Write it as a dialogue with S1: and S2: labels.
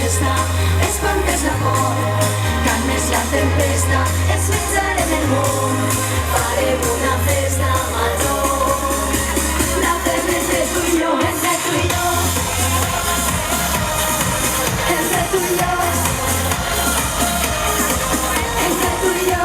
S1: festa, espantes l'amor, calmes la tempesta, ens menjarem el món, farem una festa major. La fem entre tu i jo, entre tu i jo, entre tu i jo, entre tu i jo.